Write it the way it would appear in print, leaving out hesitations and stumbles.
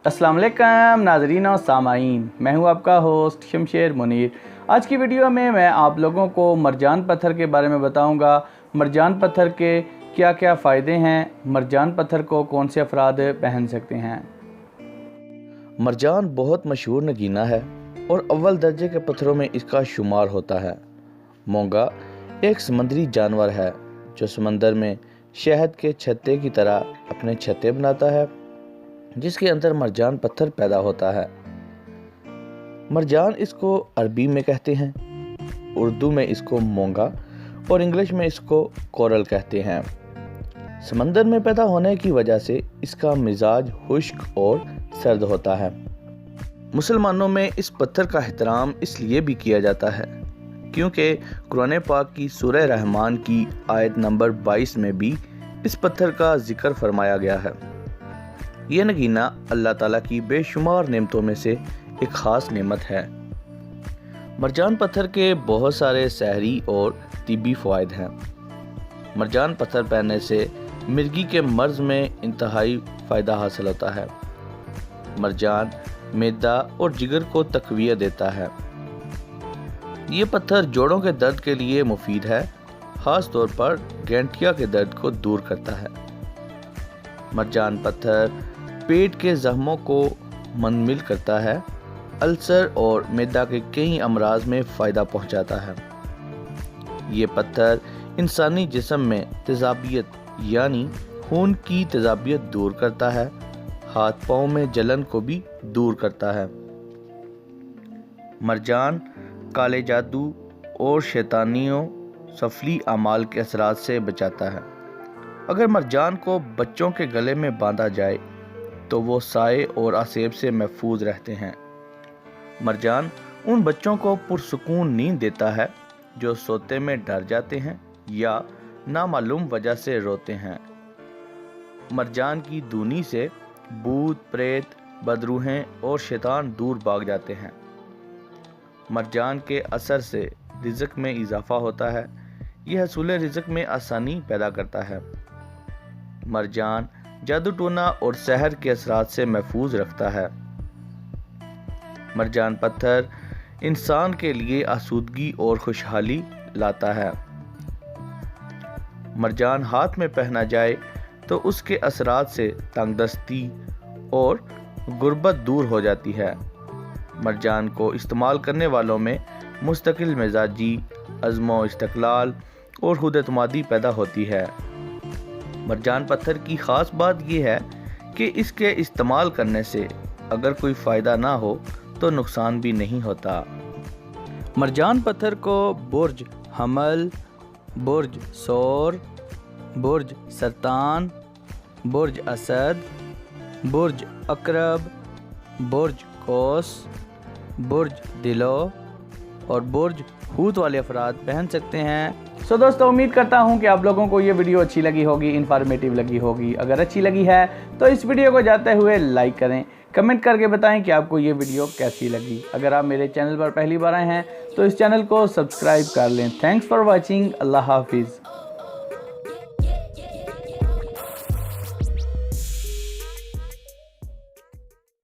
अस्सलाम वालेकुम नाज़रीन और सामाईन, मैं हूं आपका होस्ट शमशेर मुनीर। आज की वीडियो में मैं आप लोगों को मरजान पत्थर के बारे में बताऊंगा। मरजान पत्थर के क्या क्या फ़ायदे हैं, मरजान पत्थर को कौन से अफराद पहन सकते हैं। मरजान बहुत मशहूर नगीना है और अव्वल दर्जे के पत्थरों में इसका शुमार होता है। मोंगा एक समंदरी जानवर है जो समंदर में शहद के छत्ते की तरह अपने छत्ते बनाता है, जिसके अंदर मरजान पत्थर पैदा होता है। मरजान इसको अरबी में कहते हैं, उर्दू में इसको मोंगा और इंग्लिश में इसको कोरल कहते हैं। समंदर में पैदा होने की वजह से इसका मिजाज खुश्क और सर्द होता है। मुसलमानों में इस पत्थर का एहतराम इसलिए भी किया जाता है क्योंकि कुरान पाक की सूरह रहमान की आयत नंबर 22 में भी इस पत्थर का जिक्र फरमाया गया है। यह नगीना अल्लाह ताला की बेशुमार नेमतों में से एक ख़ास नेमत है। मरजान पत्थर के बहुत सारे सहरी और तिब्बी फ़वाइद हैं। मरजान पत्थर पहनने से मिर्गी के मर्ज़ में इंतहाई फ़ायदा हासिल होता है। मरजान मैदा और जिगर को तक़वियत देता है। ये पत्थर जोड़ों के दर्द के लिए मुफीद है, ख़ास तौर पर गैंठिया के दर्द को दूर करता है। मरजान पत्थर पेट के ज़ख्मों को मुंतमिल करता है, अल्सर और मैदा के कई अमराज में फ़ायदा पहुंचाता है। ये पत्थर इंसानी जिस्म में तेज़ाबियत यानी खून की तेज़ाबियत दूर करता है, हाथ पाँव में जलन को भी दूर करता है। मरजान काले जादू और शैतानियों सफली अमाल के असरात से बचाता है। अगर मरजान को बच्चों के गले में बांधा जाए तो वो साए और आसेब से महफूज रहते हैं। मरजान उन बच्चों को पुरसुकून नींद देता है जो सोते में डर जाते हैं या नामालूम वजह से रोते हैं। मरजान की दूनी से भूत प्रेत, बदरूहें और शैतान दूर भाग जाते हैं। मरजान के असर से रिज़्क में इजाफा होता है। यह हसूल रिज़्क में आसानी पैदा करता है। मरजान जादू टोना और सहर के असरात से महफूज रखता है। मरजान पत्थर इंसान के लिए आसूदगी और खुशहाली लाता है। मरजान हाथ में पहना जाए तो उसके असरात से तंगदस्ती और गुर्बत दूर हो जाती है। मरजान को इस्तेमाल करने वालों में मुस्तकिल मिजाजी, अज़्मो इस्तक़लाल और खुद एतमादी पैदा होती है। मरजान पत्थर की ख़ास बात यह है कि इसके इस्तेमाल करने से अगर कोई फ़ायदा ना हो तो नुकसान भी नहीं होता। मरजान पत्थर को बुर्ज हमल, बुर्ज सौर, बुर्ज सरतान, बुर्ज असद, बुर्ज अकरब, बुर्ज कौस, बुर्ज दिलो और बुर्ज हूत वाले अफराद पहन सकते हैं। सो दोस्तों, उम्मीद करता हूं कि आप लोगों को ये वीडियो अच्छी लगी होगी, इन्फॉर्मेटिव लगी होगी। अगर अच्छी लगी है तो इस वीडियो को जाते हुए लाइक करें, कमेंट करके बताएं कि आपको ये वीडियो कैसी लगी। अगर आप मेरे चैनल पर पहली बार आए हैं तो इस चैनल को सब्सक्राइब कर लें। Thanks for watching. अल्लाह हाफिज़।